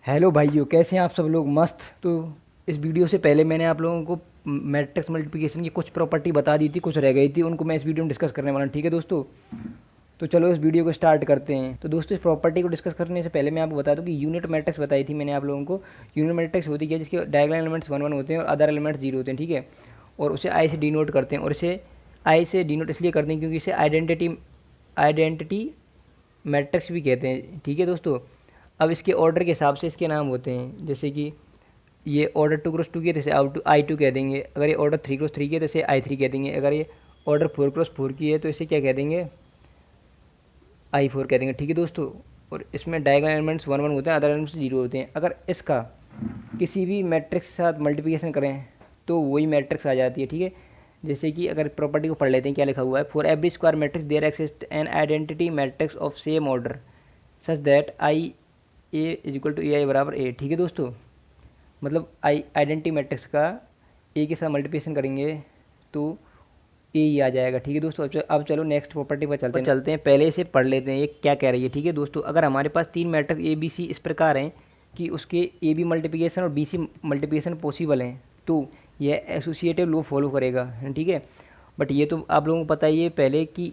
Hello भाइयों, कैसे हैं आप सब लोग? मस्त। तो इस वीडियो से पहले मैंने आप लोगों को मैट्रिक्स मल्टीप्लिकेशन की कुछ प्रॉपर्टी बता दी थी, कुछ रह गई थी, उनको मैं इस वीडियो में डिस्कस करने वाला हूँ। ठीक है दोस्तों, तो चलो इस वीडियो को स्टार्ट करते हैं। तो दोस्तों, इस प्रॉपर्टी को डिस्कस करने से पहले मैं आपको बता दूं कि यूनिट मैट्रिक्स बताई थी मैंने आप लोगों को। यूनिट मैट्रिक्स होती है जिसके डायगोनल एलिमेंट्स 1 1 होते हैं और अदर एलिमेंट्स 0 होते हैं। ठीक है, और उसे आई से डिनोट करते हैं, और इसे आई से डिनोट इसलिए करते हैं क्योंकि इसे आइडेंटिटी मैट्रिक्स भी कहते हैं। ठीक है दोस्तों, अब इसके ऑर्डर के हिसाब से इसके नाम होते हैं, जैसे कि ये ऑर्डर 2 क्रॉस 2 की है तो इसे आई टू कह देंगे। अगर ये ऑर्डर 3 क्रॉस 3 की है तो इसे आई 3 कह देंगे। अगर ये ऑर्डर 4 क्रॉस 4 की है तो इसे क्या कह देंगे? आई 4 कह देंगे। ठीक है दोस्तों, और इसमें डायगोनल एलिमेंट्स 1 1 होते हैं, अदर एलिमेंट्स 0 होते हैं। अगर इसका किसी भी मैट्रिक्स के साथ मल्टीप्लिकेशन करें तो वही मैट्रिक्स आ जाती है। ठीक है, जैसे कि अगर प्रॉपर्टी को पढ़ लेते हैं, क्या लिखा हुआ है? For every square matrix there exist an identity matrix of same order such that I A is equal to A I बराबर ए। ठीक है दोस्तों, मतलब आइडेंटिटी मैट्रिक्स का ए के साथ मल्टीप्लिकेशन करेंगे तो ए ही आ जाएगा। ठीक है दोस्तों, अब चलो नेक्स्ट प्रॉपर्टी पर चलते हैं। पहले इसे पढ़ लेते हैं ये क्या कह रही है। ठीक है दोस्तों, अगर हमारे पास तीन मैट्रिक्स ए बी सी इस प्रकार हैं कि उसके ए बी मल्टीप्लिकेशन और बी सी मल्टीप्लिकेशन पॉसिबल हैं, तो यह एसोसिएटिव लॉ फॉलो करेगा। ठीक है, बट ये तो आप लोगों को पता ही है पहले कि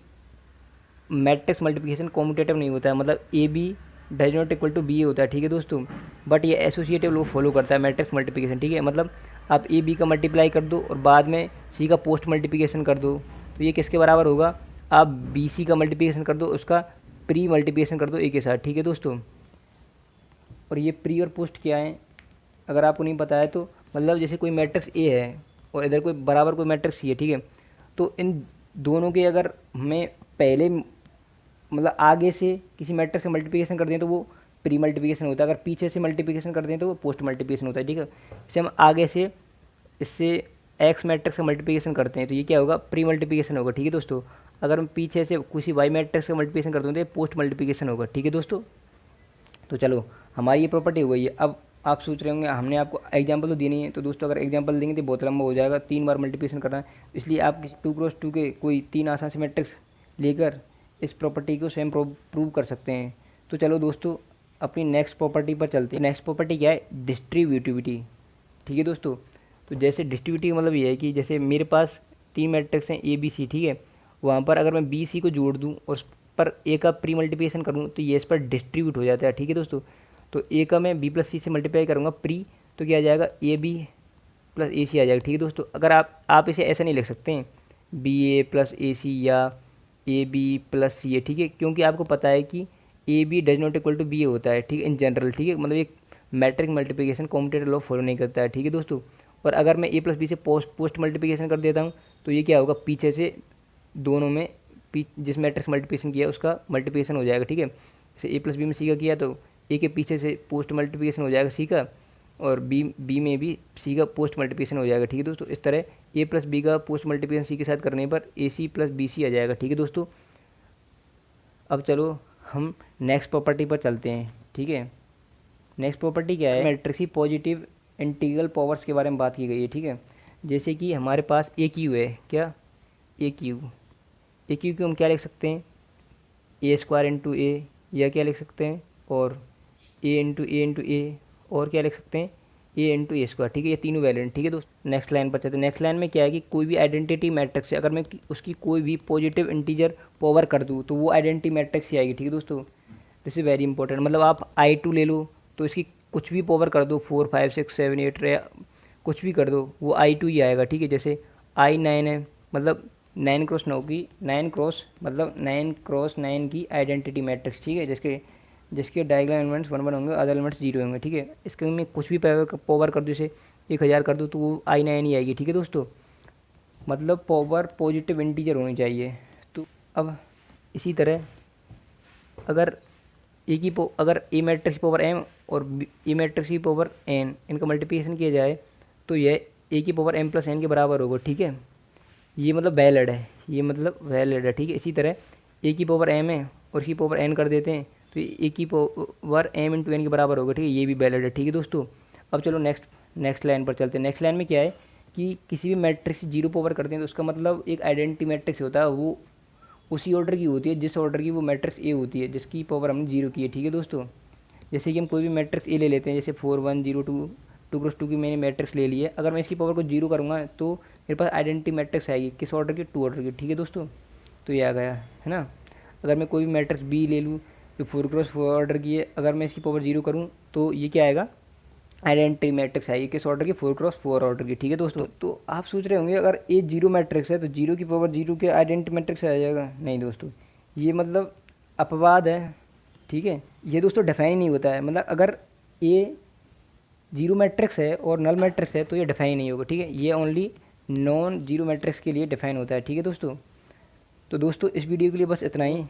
मैट्रिक्स मल्टीप्लिकेशन कॉम्यूटेटिव नहीं होता है, मतलब A B does not equal to B होता है। ठीक है दोस्तों, बट ये एसोसिएटिव लॉ फॉलो करता है मैट्रिक्स मल्टीप्लिकेशन। ठीक है, मतलब आप ए बी का मल्टीप्लाई कर दो और बाद में सी का पोस्ट मल्टीप्लिकेशन कर दो, तो ये किसके बराबर होगा? आप बी सी का मल्टीप्लिकेशन कर दो, उसका प्री मल्टीप्लिकेशन कर दो ए के साथ। ठीक है दोस्तों, और ये प्री और पोस्ट क्या है अगर आपको नहीं पता है तो, मतलब जैसे कोई मैट्रिक्स ए है और इधर कोई बराबर कोई मैट्रिक्स सी है। ठीक है, तो इन दोनों के अगर हमें पहले मतलब आगे से किसी मैट्रिक्स से मल्टीप्लिकेशन कर दें तो वो प्री मल्टीप्लिकेशन होता है, अगर पीछे से मल्टीप्लिकेशन कर दें तो वो पोस्ट मल्टीप्लिकेशन होता है। ठीक है, इसे हम आगे से इससे एक्स मैट्रिक्स का मल्टीप्लिकेशन करते हैं तो ये क्या होगा? प्री मल्टीप्लिकेशन होगा। ठीक है दोस्तों, अगर हम पीछे से किसी वाई मैट्रिक्स का मल्टीप्लिकेशन करते हैं तो ये पोस्ट मल्टीप्लिकेशन होगा। ठीक है दोस्तों, तो चलो हमारी ये प्रॉपर्टी हो गई है। अब आप सोच रहे होंगे हमने आपको एग्जाम्पल तो दी नहीं है, तो दोस्तों अगर एग्जाम्पल देंगे तो बहुत लंबा हो जाएगा, 3 बार मल्टीप्लिकेशन करना है, इसलिए आप 2 क्रॉस 2 के कोई 3 आसान से मैट्रिक्स लेकर इस प्रॉपर्टी को स्वयं प्रूव कर सकते हैं। तो चलो दोस्तों अपनी नेक्स्ट प्रॉपर्टी पर चलते हैं। नेक्स्ट प्रॉपर्टी क्या है? डिस्ट्रीब्यूटिविटी। ठीक है दोस्तों, तो जैसे डिस्ट्रीब्यूटिव मतलब ये है कि जैसे मेरे पास 3 मैट्रिक्स हैं ए बी सी। ठीक है, वहाँ पर अगर मैं बी सी को जोड़ दूँ और उस पर ए का प्री मल्टीप्लिकेशन करूँ तो ये इस पर डिस्ट्रीब्यूट हो जाता है। ठीक है दोस्तों, तो ए का मैं बी प्लस सी से मल्टीप्लाई करूँगा प्री, तो क्या आ जाएगा? ए बी प्लस ए सी आ जाएगा। ठीक है दोस्तों, अगर आप इसे ऐसा नहीं लिख सकते हैं बी ए प्लस ए सी या ए बी प्लस सी ए। ठीक है, क्योंकि आपको पता है कि A B does not equal to B A होता है। ठीक है, इन जनरल। ठीक है, मतलब एक matrix multiplication commutative law follow नहीं करता है। ठीक है दोस्तों, और अगर मैं ए प्लस बी से पोस्ट मल्टीप्लिकेशन कर देता हूँ तो ये क्या होगा? पीछे से दोनों में जिस मैट्रिक्स मल्टीप्लिकेशन किया उसका मल्टीप्लिकेशन हो जाएगा। ठीक है, जैसे ए प्लस बी में सी का किया तो ए के पीछे से पोस्ट मल्टीप्लिकेशन हो जाएगा सी का, और बी में भी सी का पोस्ट मल्टीप्लिकेशन हो जाएगा। ठीक है दोस्तों, इस तरह ए प्लस बी का पोस्ट मल्टीप्लिकेशन सी के साथ करने पर ए सी प्लस बी सी आ जाएगा। ठीक है दोस्तों, अब चलो हम नेक्स्ट प्रॉपर्टी पर चलते हैं। ठीक है, नेक्स्ट प्रॉपर्टी क्या है? मैट्रिक्स की पॉजिटिव इंटीग्रल पावर्स के बारे में बात की गई है। ठीक है, जैसे कि हमारे पास ए क्यू है, क्या? ए क्यू। ए क्यू को हम क्या लिख सकते हैं? ए स्क्वायर इंटू ए, या क्या लिख सकते हैं? और ए इंटू ए, और क्या लिख सकते हैं? ए इंटू ए स्क्वायर। ठीक है, ये तीनों वैलेंट। ठीक है दोस्तों, नेक्स्ट लाइन पर चलते हैं। नेक्स्ट लाइन में क्या है कि कोई भी आइडेंटिटी मैट्रिक्स है, अगर मैं उसकी कोई भी पॉजिटिव इंटीजर पावर कर दूँ तो वो आइडेंटिटी मैट्रिक्स ही आएगी। ठीक है दोस्तों, दिस इज़ वेरी इंपॉर्टेंट। मतलब आप आई 2 ले लो तो इसकी कुछ भी पावर कर दो, 4 5 6 7 8 या कुछ भी कर दो, वो आई 2 ही आएगा। ठीक है, जैसे आई 9 है, मतलब 9 क्रॉस 9 की 9 क्रॉस मतलब 9 क्रॉस 9 की आइडेंटिटी मैट्रिक्स। ठीक है, जिसके जिसके डायगोनल एलिमेंट्स 1 1 होंगे, अदर एलिमेंट्स 0 होंगे। ठीक है, इसके में कुछ भी पावर कर दो, जैसे 1000 कर दो तो वो आई 9 ही आएगी। ठीक है दोस्तों, मतलब पावर पॉजिटिव इंटीजर होनी चाहिए। तो अब इसी तरह अगर अगर ए मैट्रिक्स की पावर एम और ए मैट्रिक्स की पावर एन, इनका मल्टीप्लिकेशन किया जाए तो यह ए की पावर एम प्लस एन के बराबर होगा। ठीक है, ये मतलब वैलिड है, ये मतलब वैलिड है। ठीक है, इसी तरह ए की पावर एम है और इसकी पावर एन कर देते हैं तो ए की पावर एम इंटू एन के बराबर होगा। ठीक है, ये भी वैलिड है। ठीक है दोस्तों, अब चलो नेक्स्ट लाइन पर चलते हैं। नेक्स्ट लाइन में क्या है कि किसी भी मैट्रिक्स 0 पावर करते हैं तो उसका मतलब एक आइडेंटिटी मैट्रिक्स होता है, वो उसी ऑर्डर की होती है जिस ऑर्डर की वो मैट्रिक्स ए होती है, जिसकी पावर हमने 0 की है। ठीक है दोस्तों, जैसे कि हम कोई भी मैट्रिक्स ए ले लेते हैं, जैसे 4 1 0 2 2 क्रॉस 2 की मैंने मैट्रिक्स ले ली है। अगर मैं इसकी पावर को 0 करूँगा तो मेरे पास आइडेंटिटी मैट्रिक्स आएगी, किस ऑर्डर की, 2 ऑर्डर की। ठीक है दोस्तों, तो ये आ गया है ना। अगर मैं कोई भी मैट्रिक्स बी ले लूँ जो 4 क्रॉस 4 ऑर्डर की है, अगर मैं इसकी पावर 0 करूँ तो ये क्या आएगा, आइडेंटिटी मैट्रिक्स आएगी, किस ऑर्डर की, 4 क्रॉस 4 ऑर्डर की। ठीक है दोस्तों, तो आप सोच रहे होंगे अगर ए 0 मैट्रिक्स है तो 0 की पावर 0 के आइडेंटिटी मैट्रिक्स आ जाएगा। नहीं दोस्तों, ये मतलब अपवाद है। ठीक है, ये दोस्तों डिफाइन नहीं होता है, मतलब अगर ए 0 मैट्रिक्स है और नल मैट्रिक्स है तो ये डिफाइन नहीं होगा। ठीक है, ये ओनली नॉन 0 मैट्रिक्स के लिए डिफाइन होता है। ठीक है दोस्तों, तो दोस्तों इस वीडियो के लिए बस इतना ही।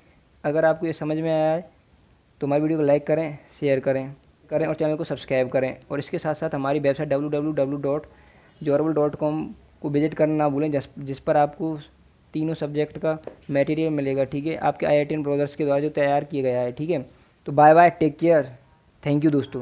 अगर आपको ये समझ में आया है तो हमारी वीडियो को लाइक करें, शेयर करें और चैनल को सब्सक्राइब करें। और इसके साथ साथ हमारी वेबसाइट www.jorable.com को विजिट करना ना भूलें, जिस पर आपको तीनों सब्जेक्ट का मटेरियल मिलेगा। ठीक है, आपके IITian ब्रदर्स के द्वारा जो तैयार किया गया है। ठीक है, तो bye bye, take care, thank you दोस्तों।